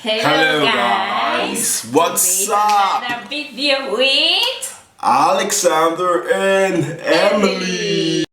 Hello guys, what's up? Another video with Alexander and Emily.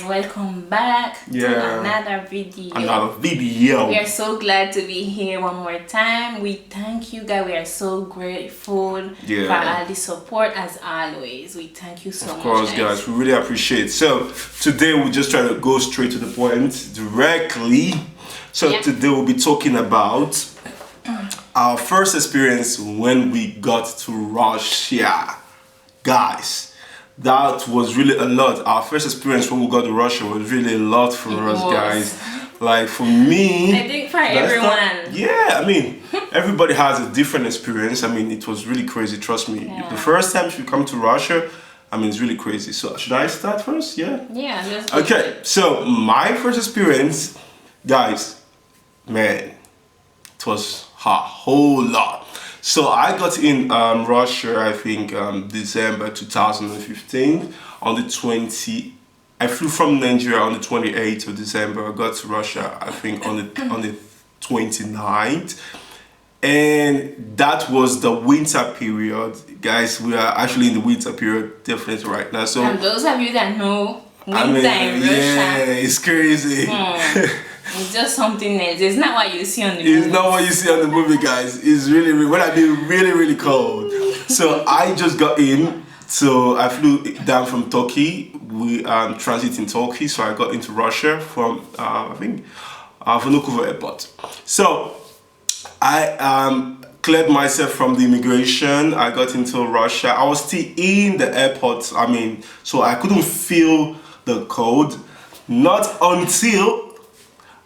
Welcome back to another video. We are so glad to be here one more time. We thank you guys. We are so grateful for all the support as always. We thank you so much. Of course, guys, we really appreciate it. So today we just try to go straight to the point directly. So today we'll be talking about our first experience when we got to Russia, guys. That was really a lot. Our first experience when we got to Russia was really a lot for us, guys. Like for me, I think for everyone. I mean, everybody has a different experience. I mean, it was really crazy, trust me. The first time you come to Russia, I mean, it's really crazy. So should I start first? Yeah. Okay, so my first experience, guys, man, it was a whole lot. So I got in Russia, I think December 2015 on the 20. I flew from Nigeria on the 28th of December. I got to Russia, I think on the 29th, and that was the winter period, guys. We are actually in the winter period, definitely right now. So and those of you that know winter in Russia, it's crazy. It's just something else. It's not what you see on the movie. It's not what you see on the movie, guys. It's really when I been really cold. So I just got in. So I flew down from Turkey. We transit in Turkey. So I got into Russia from I think Vancouver airport. So I cleared myself from the immigration. I got into Russia. I was still in the airport. I mean, so I couldn't feel the cold. Not until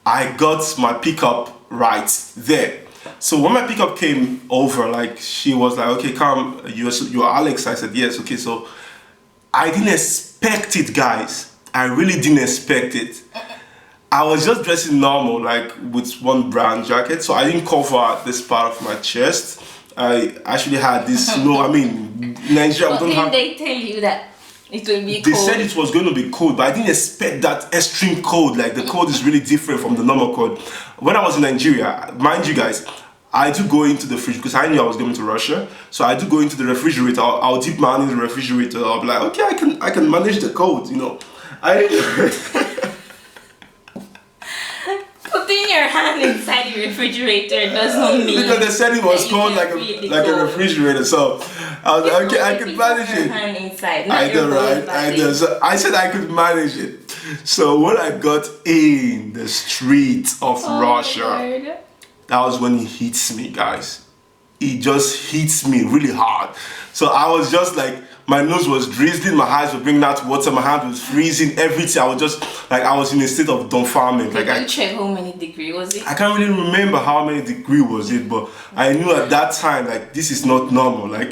I got my pickup right there. So when my pickup came over, like she was like, okay, come, you're Alex. I said, yes, okay. So I didn't expect it, guys. I really didn't expect it. I was just dressing normal, like with one brown jacket. So I didn't cover this part of my chest. I actually had this, Nigeria, but then they tell you that it will be cold. They said it was going to be cold, but I didn't expect that extreme cold. Like the cold is really different from the normal cold. When I was in Nigeria, mind you guys, I do go into the fridge because I knew I was going to Russia. So I do go into the refrigerator. I'll dip my hand in the refrigerator. I'll be like, okay, I can manage the cold, you know. Putting your hand inside the refrigerator doesn't mean because they said it was cold like a refrigerator. So I was like, okay, I could manage it. Hand inside, I know, right? I know. So I said I could manage it. So when I got in the streets of Russia, that was when it hits me, guys. It just hits me really hard. So I was just like, my nose was drizzling, my eyes were bringing out water, my hand was freezing, everything. I was just like, I was in a state of dumbfoundment. Did you check how many degrees was it? I can't really remember how many degrees was it, but I knew at that time, like, this is not normal. Like,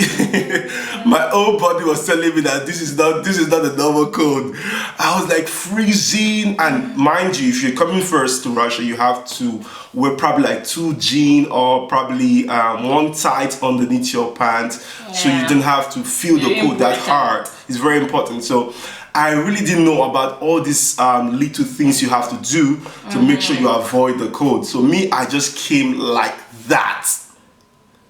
my whole body was telling me that this is not the normal cold. I was like freezing, and mind you, if you're coming first to Russia, you have to wear probably like 2 jeans or probably one tight underneath your pants, so you don't have to feel the cold that hard. It's very important. So I really didn't know about all these little things you have to do to make sure you avoid the cold. So me, I just came like that.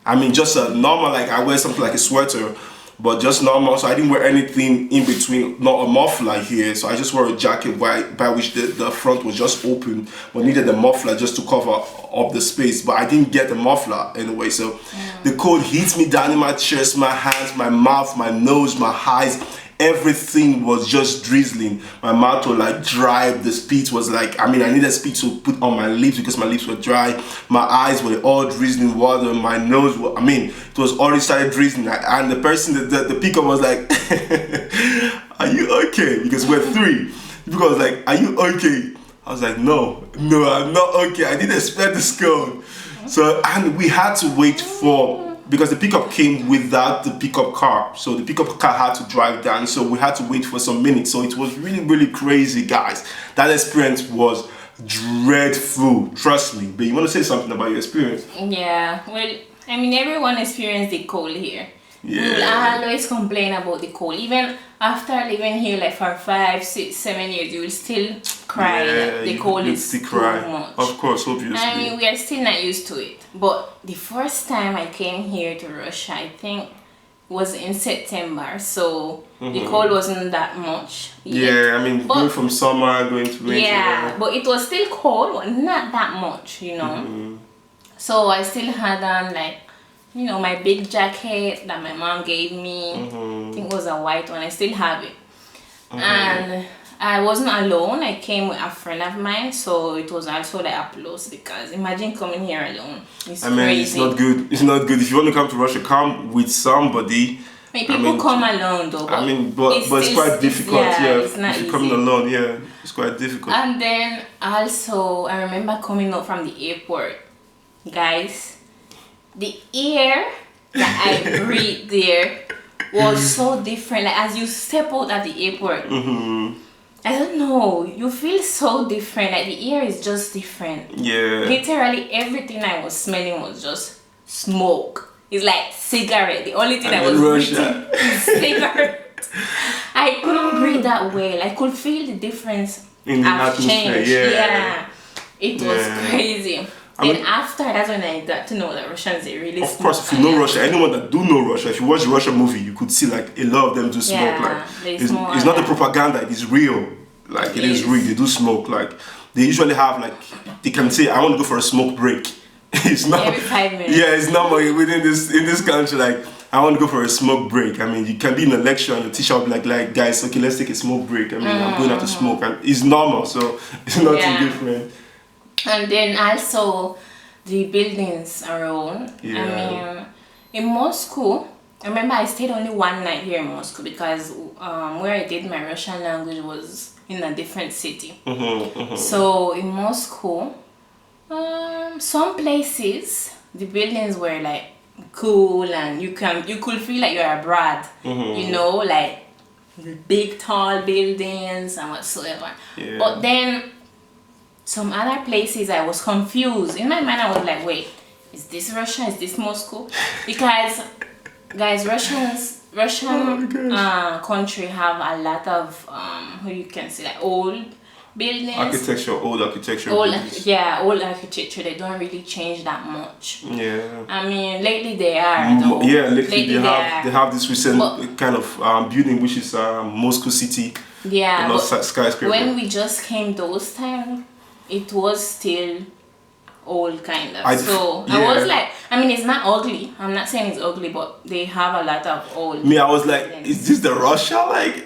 I mean, just a normal, like I wear something like a sweater, but just normal. So I didn't wear anything in between, not a muffler here. So I just wore a jacket by which the front was just open, but needed a muffler just to cover up the space. But I didn't get a muffler anyway. So the cold hits me down in my chest, my hands, my mouth, my nose, my eyes, everything was just drizzling. My mouth was like dry. The spit was like, I needed spit to put on my lips because my lips were dry. My eyes were all drizzling water. My nose, it was already started drizzling. And the person, the pickup was like, are you okay? Because we're 3. The pickup was like, are you okay? I was like, no, I'm not okay. I didn't expect this code. So, and we had to wait because the pickup came without the pickup car. So the pickup car had to drive down. So we had to wait for some minutes. So it was really, really crazy, guys. That experience was dreadful, trust me. But you want to say something about your experience? Yeah, well, everyone experienced the cold here. Yeah. We will always complain about the cold. Even after living here like for 5, 6, 7 years, you will still cry. The cold is too much. Of course, obviously. We are still not used to it. But the first time I came here to Russia, I think was in September. So the cold wasn't that much yet. Yeah, going from summer, going to winter. Yeah, but it was still cold, but not that much, So I still had on my big jacket that my mom gave me. I think it was a white one. I still have it. And I wasn't alone. I came with a friend of mine, so it was also like a plus because imagine coming here alone. It's crazy. It's not good. It's not good. If you want to come to Russia, come with somebody. People come alone though. But it's quite difficult. It's not if you're easy. coming alone, it's quite difficult. And then also, I remember coming out from the airport, guys. The air that I breathed there was so different. Like as you step out at the airport, I don't know, you feel so different. Like the air is just different. Yeah. Literally everything I was smelling was just smoke. It's like cigarette. The only thing I was breathing is cigarette. I couldn't breathe that well. I could feel the difference in the atmosphere. Yeah. It was crazy. Then after, that's when I got to know that Russians, they really smoke. Of course, if you know Russia, anyone that do know Russia, if you watch the Russian movie, you could see like a lot of them do smoke. It's not the propaganda, it is real. Like it is real, they do smoke. Like they usually have they can say, I want to go for a smoke break. It's not every 5 minutes. Yeah, it's normal in this country. Like I want to go for a smoke break. You can be in a lecture and the teacher will be like guys, okay, let's take a smoke break. I'm going out to smoke, and it's normal, so it's not too different. And then also the buildings around. Yeah. In Moscow, I remember I stayed only one night here in Moscow because where I did my Russian language was in a different city. So in Moscow, some places the buildings were like cool and you could feel like you're abroad. Like big tall buildings and whatsoever. Yeah. But then some other places I was confused. In my mind I was like, wait, is this Russia? Is this Moscow? Because guys, Russian country have a lot of you can say like old buildings. Old architecture. Old architecture. They don't really change that much. Yeah. Lately they are. Lately they have this recent kind of building which is Moscow City. Yeah. A lot of skyscraper. When we just came those times, it was still old kind of. I was like, it's not ugly. I'm not saying it's ugly, but they have a lot of old. I was like, is this the Russia? I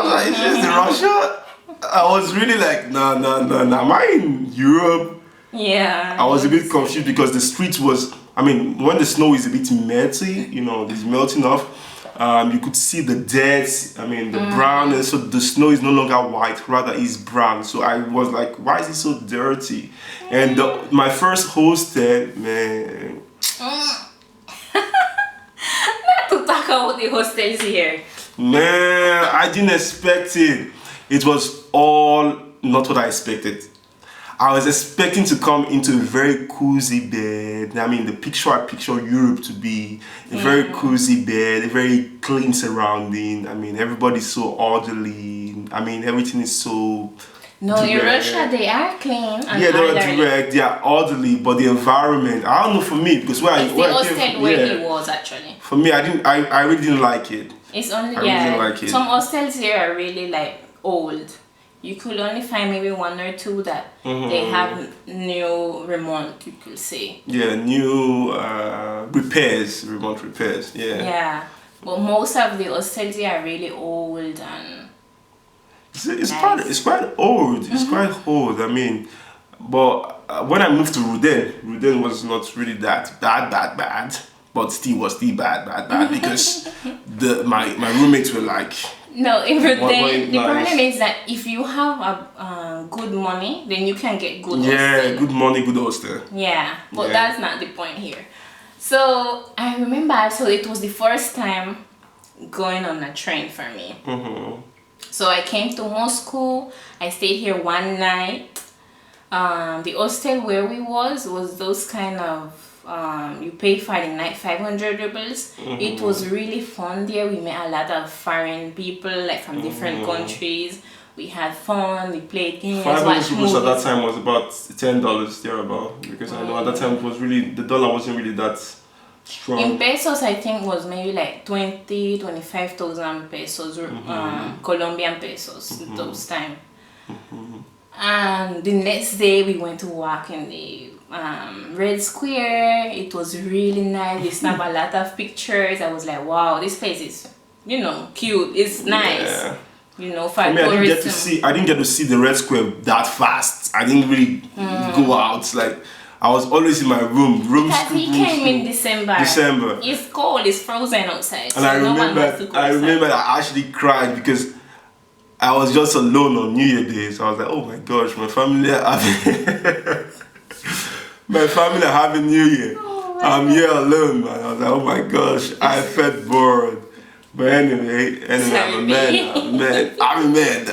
was like, is this the Russia? I was really like, no. Am I in Europe? Yeah. I was a bit confused because the street was, when the snow is a bit melty, it's melting off. You could see the dirt, the brown, and so the snow is no longer white, rather is brown. So I was like, why is it so dirty? And my first hostel, man. Not to talk about the hostels here. Man, I didn't expect it. It was all not what I expected. I was expecting to come into a very cozy bed. The picture I picture Europe to be a very cozy bed, a very clean surrounding. Everybody's so orderly. Everything is so. No, direct. In Russia they are clean. And they are direct. They are orderly, but the environment. I don't know for me because where he was actually. For me, I really didn't like it. It's only I really didn't like it. Some hostels here are really old. You could only find maybe one or two that they have new remote, you could say. Yeah, new repairs, remote repairs. Yeah. Yeah, But most of the hostels here are really old and it's quite old. It's quite old. I mean, but when I moved to Ruden was not really that bad, but still was bad because my roommates were like. No, in Ruden, the problem is that if you have a good money, then you can get good hostel. Yeah, good money, good hostel. Yeah, but that's not the point here. So I remember, so it was the first time going on a train for me. So I came to Moscow. I stayed here one night. The hostel where we was those kind of you pay for the night 500 rubles. It was really fun there. We met a lot of foreign people like from different countries. We had fun. We played games. 500 rubles at that time was about $10 thereabout, because I know at that time it was really, the dollar wasn't really that strong. In pesos, I think was maybe like 25,000 pesos, Colombian pesos those time. And the next day we went to walk in the Red Square. It was really nice. We snapped a lot of pictures. I was like, wow, this place is, you know, cute. It's nice. Yeah. You know, for tourism. I didn't get to see the Red Square that fast. I didn't really go out. Like, I was always in my room. Because he came in December. It's cold. It's frozen outside. And so I remember I actually cried because I was just alone on New Year Day. So I was like, oh my gosh, my family are having New Year. I'm here alone, man. I was like, oh my gosh, I felt bored. But anyway, I'm a man.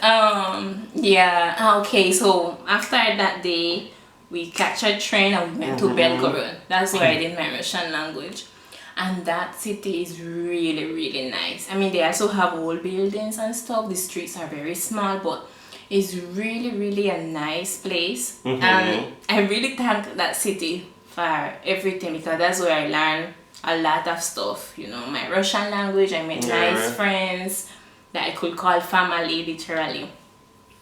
And yeah, okay, so after that day, we catch a train and we went to Belgorod. That's where I did my Russian language. And that city is really, really nice. I mean, they also have old buildings and stuff. The streets are very small, but it's really, really a nice place. And I really thank that city for everything, because that's where I learned a lot of stuff. You know, my Russian language, I made nice friends that I could call family, literally.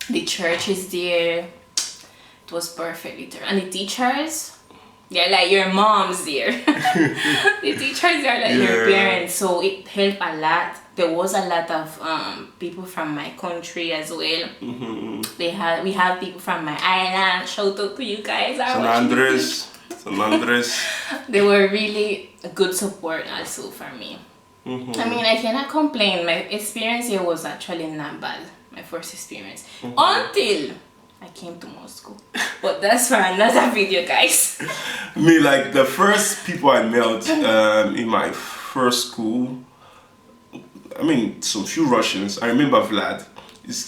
The church is there. It was perfect, literally. And the teachers, they're like your moms there. The teachers are like your parents, so it helped a lot. There was a lot of people from my country as well. We have people from my island. Shout out to you guys. San Andres. They were really a good support also for me. I mean, I cannot complain. My experience here was actually not bad. My first experience. Until I came to Moscow. But that's for another video, guys. Me, like the first people I met in my first school, I mean, some few Russians. I remember Vlad.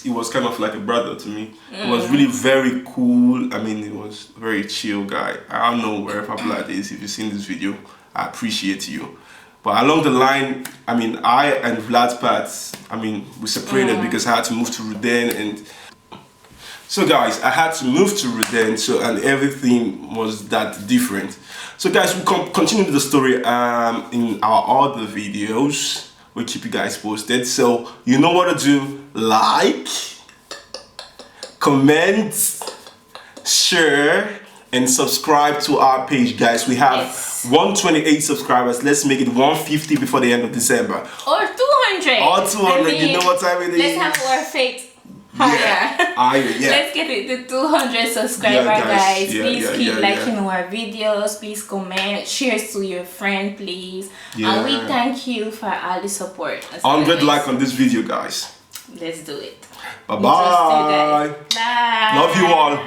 He was kind of like a brother to me. He was really very cool. I mean, he was a very chill guy. I don't know wherever Vlad is. If you've seen this video, I appreciate you. But along the line, I mean, I and Vlad's paths, I mean, we separated because I had to move to Ruden. And so guys, I had to move to Ruden, and everything was that different. So guys, we'll continue the story in our other videos. We'll keep you guys posted. So you know what to do. Like, comment, share, and subscribe to our page, guys. We have 128 subscribers. Let's make it 150 before the end of December. Or 200. Or 200. I mean, you know what time it is. Let's have our fate higher. Let's get it to 200 subscribers, guys. Please keep liking our videos. Please comment. Share to your friend, please. And we thank you for all the support. 100 likes on this video, guys. Let's do it. Bye-bye. Bye. Love you all.